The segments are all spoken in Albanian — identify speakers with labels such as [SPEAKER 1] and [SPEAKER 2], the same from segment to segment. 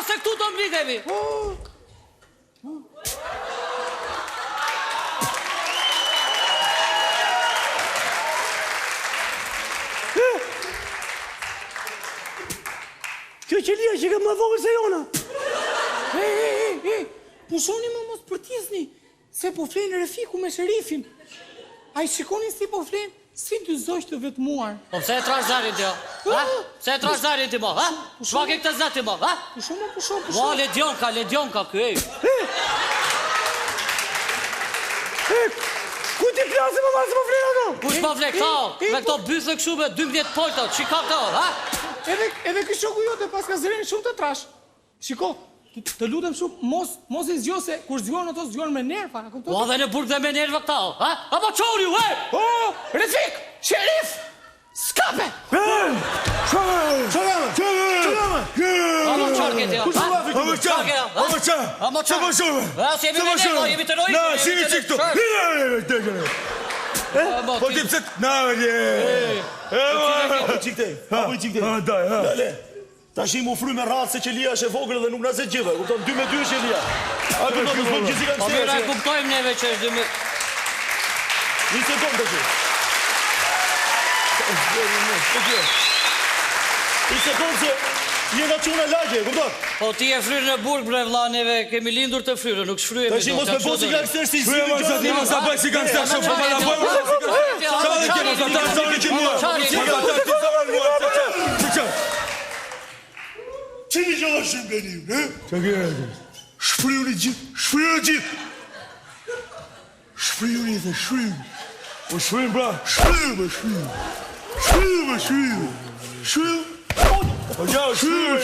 [SPEAKER 1] se këtu të mblidhemi.
[SPEAKER 2] Kjo qelia që ke më vogël se jona.
[SPEAKER 3] Pushoni më mos përtisni, se po flenë Refiku me Sherifin. A i shikoni si po flenë, si dy zoq të vetmuar.
[SPEAKER 1] Po pse e trash zarin ti, ha? Pse e trash zarin ti, mo, ha? Shma ke këtë zati, mo, ha?
[SPEAKER 3] Pushon.
[SPEAKER 1] Mo, ledionka, këj.
[SPEAKER 2] Ku ti klasi më marë se po flenë ato?
[SPEAKER 1] Kush po fle këto? Me këto bythë këshu me 12 polta, qika këto, ha?
[SPEAKER 3] Edhe kë shoku jote pas ka zërin shumë të trash. Shiko, të lutem shumë, mos e zgjo se kur zgjohen ato zgjohen me nerva, a kupton?
[SPEAKER 1] Po dhe në burg dhe me nerva këta, ha? Apo qori, he!
[SPEAKER 3] Refik, Sherif, skape!
[SPEAKER 2] Qërëme!
[SPEAKER 1] Amo qarë këti, ha?
[SPEAKER 2] Amo qarë!
[SPEAKER 1] Ha, si jemi me nerva, jemi të rojë.
[SPEAKER 2] Na, si mi që këtu! Po ti pëse... Na,
[SPEAKER 4] Apo i qikte. Dale. Ta shi mu fry me ratë se qelia është e vogël dhe nuk nëse gjithë. Kupton, 2 me 2 është qelia. A të do të zbëm gjithë kanë
[SPEAKER 1] Po mira e kuptojmë neve që është 2 me...
[SPEAKER 4] Një sekundë të që. Një sekundë se jena quna lagje, kupton?
[SPEAKER 1] Po ti e fryrë në burg, bre vla, neve kemi lindur të fryrë, nuk shfryemi.
[SPEAKER 4] Ta shi mos me bosi gangster si
[SPEAKER 2] Shruja mos atë një mos apaj si gangster shumë për mëna bojë.
[SPEAKER 4] Që një gjallë shumë benim, ne?
[SPEAKER 2] Që kërë?
[SPEAKER 4] Shfryuni gjithë. Shfryuni dhe shfryuni.
[SPEAKER 2] Po shfrymë bra.
[SPEAKER 4] Shfrymë.
[SPEAKER 2] Po gjallë shfrymë.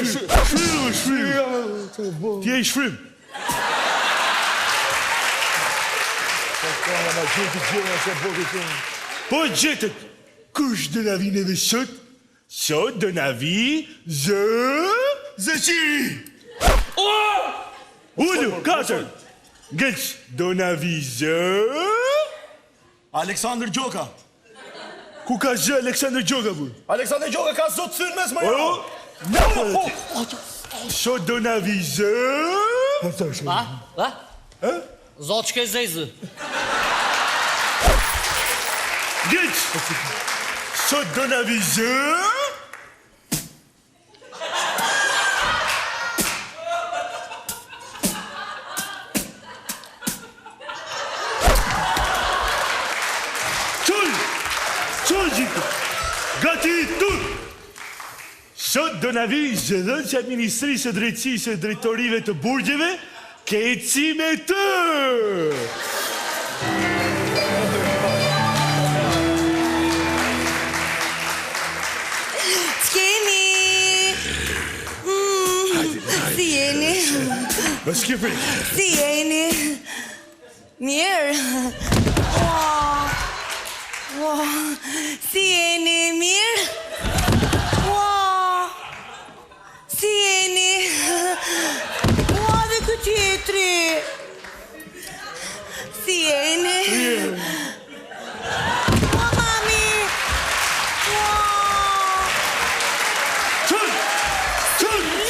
[SPEAKER 4] Ti e i shfrymë. Po gjetët, kush dë na vi neve sot? Sot dë na vi Zëqiri. Ullu, 4. Gëq, dë na vi Aleksandr Gjoka. Ku ka zë Aleksandr Gjoka, bu? Aleksandr Gjoka ka zot thyrë mes më jo. Sot dë na vi
[SPEAKER 1] Ha? Zot që ke zezë.
[SPEAKER 4] Gëq, sot dë na vi Qoj gjithë, gati tur. Sot do na vi zëdhën që Ministrisë së Drejtësisë e Drejtorive të burgjeve keci me të.
[SPEAKER 5] T'keni! Si jeni?
[SPEAKER 4] Mos ke frikë.
[SPEAKER 5] Si jeni? Mirë? Si jeni? Mirë? Si jeni? Dhe këtë tjetri. Si jeni? Mami!
[SPEAKER 4] Qënë!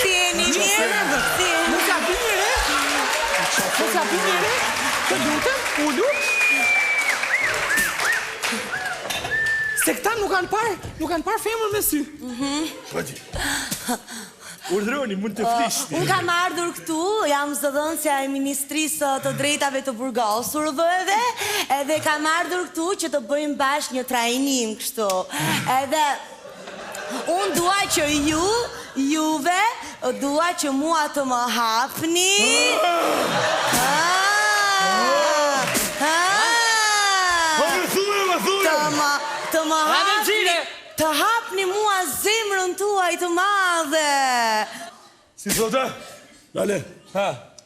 [SPEAKER 5] Si jeni? Mirë?
[SPEAKER 3] Mos ja bini re? Të lutem, ullu? Se këta nuk kanë parë femër me sy.
[SPEAKER 4] Shpati. Urdhroni, mund të flisni.
[SPEAKER 5] Unë kam ardhur këtu, jam zëdhënësja e Ministrisë të Drejtave të Burgosurve, edhe kam ardhur këtu që të bëjmë bashkë një trajnim kështu. Edhe unë dua që juve, dua që mua të më hapni. Të më hapni, të hapni mua zemrën tuaj të madhe.
[SPEAKER 4] Si thotë? Dale.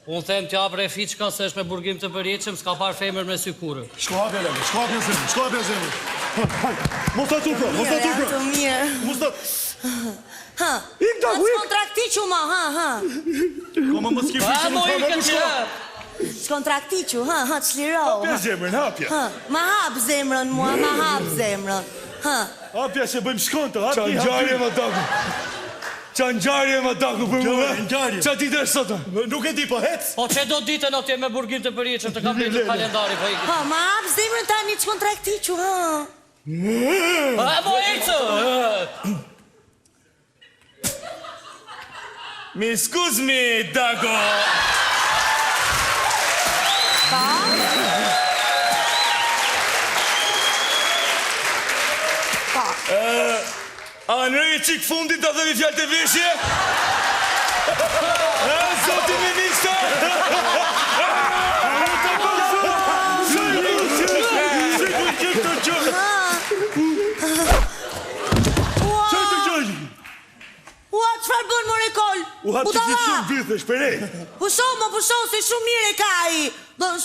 [SPEAKER 1] Unë them t'ja brefi qka se është me burgim të përjeqëm, s'ka par femër me sy kurë.
[SPEAKER 4] Shko hapja zemrë. Mos të tupro.
[SPEAKER 5] Të mirë.
[SPEAKER 4] Ik da,
[SPEAKER 5] Mos kontraktiqu ma,
[SPEAKER 4] Koma mos ki frikë
[SPEAKER 1] Mo i këtë që...
[SPEAKER 5] Skontraktiqu, të shlirau.
[SPEAKER 4] Hapja zemrën, hapja.
[SPEAKER 5] Ma hap zemrën mua, ma hap zemrën.
[SPEAKER 4] Hapja se bëjmë shkonto,
[SPEAKER 2] Qa
[SPEAKER 4] hapja.
[SPEAKER 2] gjarje më takë. Qa ngjarje më daku për mua?
[SPEAKER 4] Ngjarje.
[SPEAKER 2] Qa ditë është sot?
[SPEAKER 4] Nuk e di, po hec.
[SPEAKER 1] Po që do ditën atje me burgim të përjeqëm të kam një kalendari, po iki.
[SPEAKER 5] Ha, ma hap zemrën tani që kontrakti që, ha?
[SPEAKER 1] A, mo ecë!
[SPEAKER 2] Mi scuse me, Dago.
[SPEAKER 5] Pa? Pa?
[SPEAKER 2] A në e qik fundit të thëmi fjallë të veshje? Zoti minister!
[SPEAKER 5] Ua, qëfar bën më rekol?
[SPEAKER 4] U hapë që ti shumë vythë, shpere.
[SPEAKER 5] Pusho, se shumë mirë e ka i.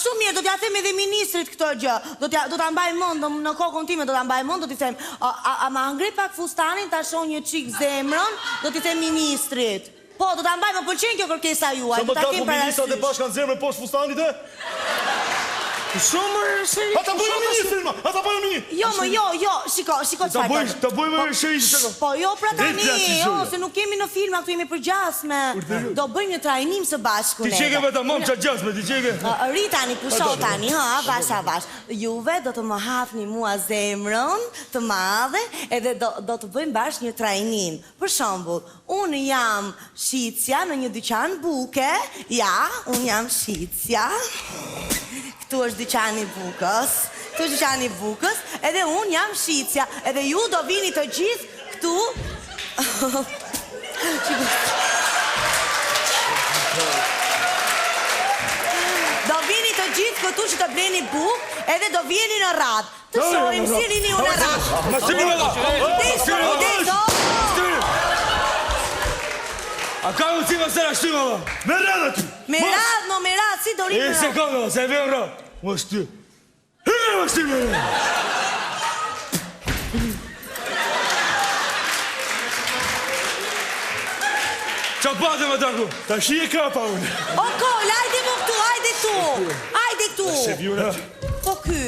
[SPEAKER 5] Shumë mirë, do t'ja them edhe ministrit këto gjë. Do t'a mbaj mend, në kokën time do t'a mbaj mend, do t'i them, a ma ngri pak fustanin, t'a shoh një qik zemrën, do t'i them ministrit. Po, do t'a mbaj, më pëlqen kjo kërkesa juaj.
[SPEAKER 4] Sa më kako ministrat e bashkan zemrën poshtë fustanit e?
[SPEAKER 3] Shumë seri.
[SPEAKER 4] Ata bëjmë ministrin, ma! Ata bëjmë ministrin!
[SPEAKER 5] Jo, shiko çfarë.
[SPEAKER 2] Ta bëjmë shërish.
[SPEAKER 5] Po jo pra tani,
[SPEAKER 2] Drejt
[SPEAKER 5] se nuk kemi në filma, këtu jemi përgjasme. Do bëjmë një trajnim së bashku
[SPEAKER 2] Ti
[SPEAKER 5] ne.
[SPEAKER 2] qeke me ta mam qa gjasme, ti qeke.
[SPEAKER 5] Ri tani, pusho tani, ha, vash. Juve do të më hapni mua zemrën të madhe, edhe do të bëjmë bashkë një trajnim. Për shembull, unë jam shitja në një dyqan buke, ja, unë jam shitja. Këtu është dyqani bukës, edhe unë jam shitja, edhe ju do vini të gjithë këtu. Do vini të gjithë këtu që të bleni bukë, edhe do vjeni në radhë. Të shojmë si rini u në radhë.
[SPEAKER 2] Ma sëri me da! A ka më si më sëra shtyma da?
[SPEAKER 4] Me radhë aty!
[SPEAKER 5] Me radhë, si do rinë në radhë.
[SPEAKER 2] Sekondo, se vem ra. Më shty. Hërë më shty me ra. Qa pate më taku?
[SPEAKER 4] Ta shi e kapa unë.
[SPEAKER 5] O kol, hajde më këtu, hajde këtu. Po ky.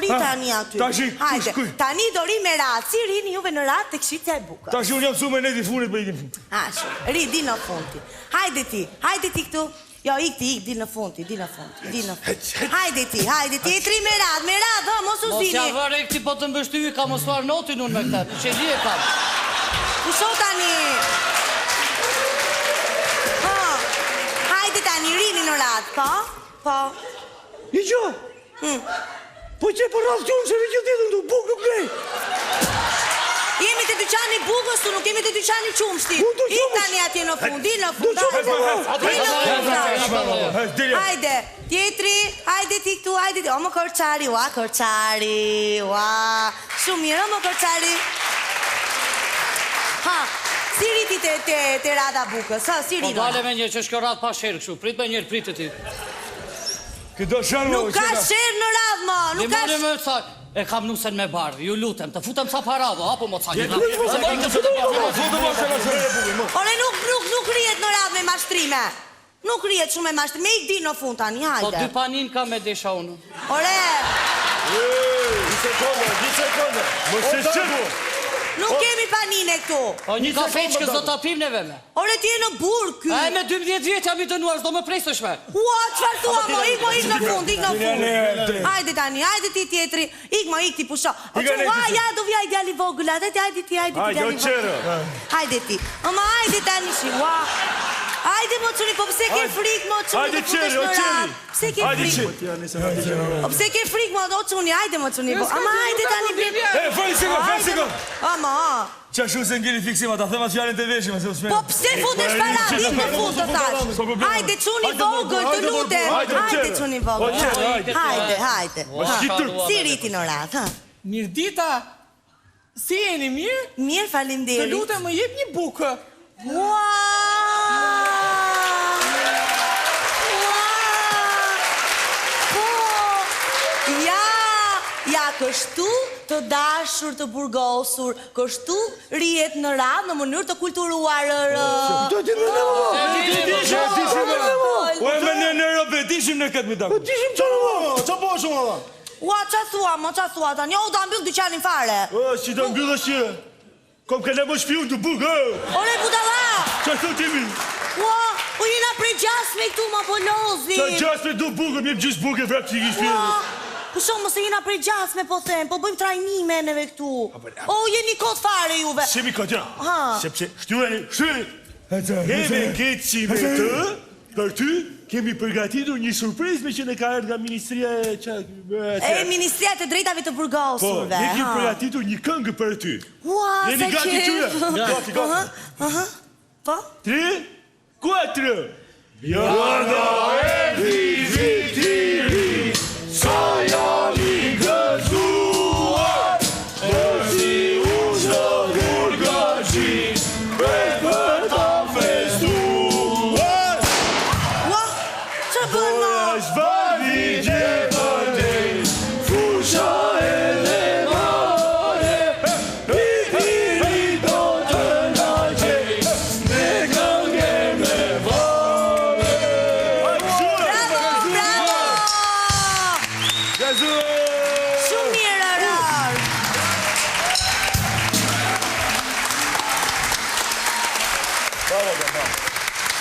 [SPEAKER 5] Ri tani aty.
[SPEAKER 2] Tashi,
[SPEAKER 5] hajde.
[SPEAKER 2] kush?
[SPEAKER 5] Tani do ri me radhë. Si rini juve në radhë të këshitja e bukës?
[SPEAKER 2] Ta shi unë jam su me neti funit për ikim.
[SPEAKER 5] Ashtu, ri di në fundi. Hajde ti këtu. Jo, ik di në fundi. Hajde ti, e tri me radhë, mos u
[SPEAKER 1] Mos
[SPEAKER 5] zini.
[SPEAKER 1] ja vërë e këti po të mbështy, ka mësuar notin unë me këta, që li e kam.
[SPEAKER 5] Pusho tani. Hajde tani, rini në radhë, po.
[SPEAKER 3] Një gjo. Po që për radhë qënë, se në gjithë ditën të bukë nuk lej.
[SPEAKER 5] Jemi të dyqani bukës, tu nuk jemi të dyqani qumshti. I tani atje në fund, di në fund. Hajde, tjetri, hajde ti këtu, hajde ti. O më kërçari, shumë mirë, o më kërçari. Ha, si riti të rada bukës, ha, si
[SPEAKER 1] Po
[SPEAKER 5] riti.
[SPEAKER 1] dale me një që shko radhë pa shërë këshu, prit me njërë pritë ti.
[SPEAKER 2] Këdo shanë
[SPEAKER 5] Nuk ka shërë në radhë, ma, nuk ka
[SPEAKER 1] Limoni me të saj, e kam nusen me bardhë, ju lutem, të futem sa para dhe, apo mo të saj.
[SPEAKER 5] Ore, nuk rrijet në radhë me mashtrime. Nuk rrijet shumë me mashtrime, me ik di në fund tani,
[SPEAKER 1] Po
[SPEAKER 5] hajde.
[SPEAKER 1] dy panin ka me desha unë.
[SPEAKER 5] Ore,
[SPEAKER 4] Një sekonde. Më se qëtë.
[SPEAKER 5] nuk kemi panine këtu.
[SPEAKER 1] Po një kafe që kësë do të apim neve me.
[SPEAKER 5] Ore, ti e në burë ky.
[SPEAKER 1] E me 12 vjetë jam i dënuar, s'do më presë shme.
[SPEAKER 5] Ua, qëfar thua, mo, ik në fund, Hajde tani, hajde ti tjetri, ik ti pusho. Ja, do vja i djali vogël, hajde ti djali vogël. Hajde ti, ama hajde tani shi, ua. Hajde mo qëni, po pëse ke frik mo qëni,
[SPEAKER 4] Hajde qeri, o qeri.
[SPEAKER 5] Pëse ke frik? O pëse ke frik mo, o qëni, hajde mo qëni, ama hajde tani bim.
[SPEAKER 2] Fali sekund.
[SPEAKER 5] Ama,
[SPEAKER 2] Qa shu se ngiri fiksima, ta thema që janë të veshima, se u smena.
[SPEAKER 5] po pse fundesh para, ik në fund të thash. Hajde qëni vogël, të lutem. Hajde qëni vogël. Hajde. Si riti në radhë, ha?
[SPEAKER 3] Mirë dita. Si jeni mirë?
[SPEAKER 5] Mirë,
[SPEAKER 3] Të
[SPEAKER 5] faleminderit.
[SPEAKER 3] lutem më jep një bukë.
[SPEAKER 5] Ja, kështu të dashur të burgosur, kështu rrihet në radhë në mënyrë të kulturuar.
[SPEAKER 2] O e me në Europë, dishim në këtë mitak.
[SPEAKER 4] Qa po shumë,
[SPEAKER 5] Ua, qa thua tani? O, da mbyll dyqanin fare.
[SPEAKER 4] Që të mbyllë është që... Kom ka në më shpion të bugë,
[SPEAKER 5] Ore budalla!
[SPEAKER 4] Qa thot imi?
[SPEAKER 5] Ua, po jena prej gjasme këtu ma po lozi.
[SPEAKER 4] Qa gjasme do bugë, mjem gjys bugë e vrap që i shpion.
[SPEAKER 5] Po shumë mëse jena prej gjasme po them, po bëjmë trajnime neve këtu. O, jeni kot fare juve.
[SPEAKER 4] Shemi ka tja,
[SPEAKER 5] Ha.
[SPEAKER 4] sepse shtyre, Neve këtë si me të, për ty, kemi përgatitur një surpriz me që ne ka ardhë nga Ministria
[SPEAKER 5] E, Ministria të Drejtave të
[SPEAKER 4] Po,
[SPEAKER 5] Burgosurve.
[SPEAKER 4] ne kemi përgatitur një këngë për ty.
[SPEAKER 5] Ua,
[SPEAKER 4] Jeni
[SPEAKER 5] sa
[SPEAKER 4] gati
[SPEAKER 5] qef.
[SPEAKER 4] tyre? Gati, gati.
[SPEAKER 5] Aha, po?
[SPEAKER 4] 3, 4. Jana e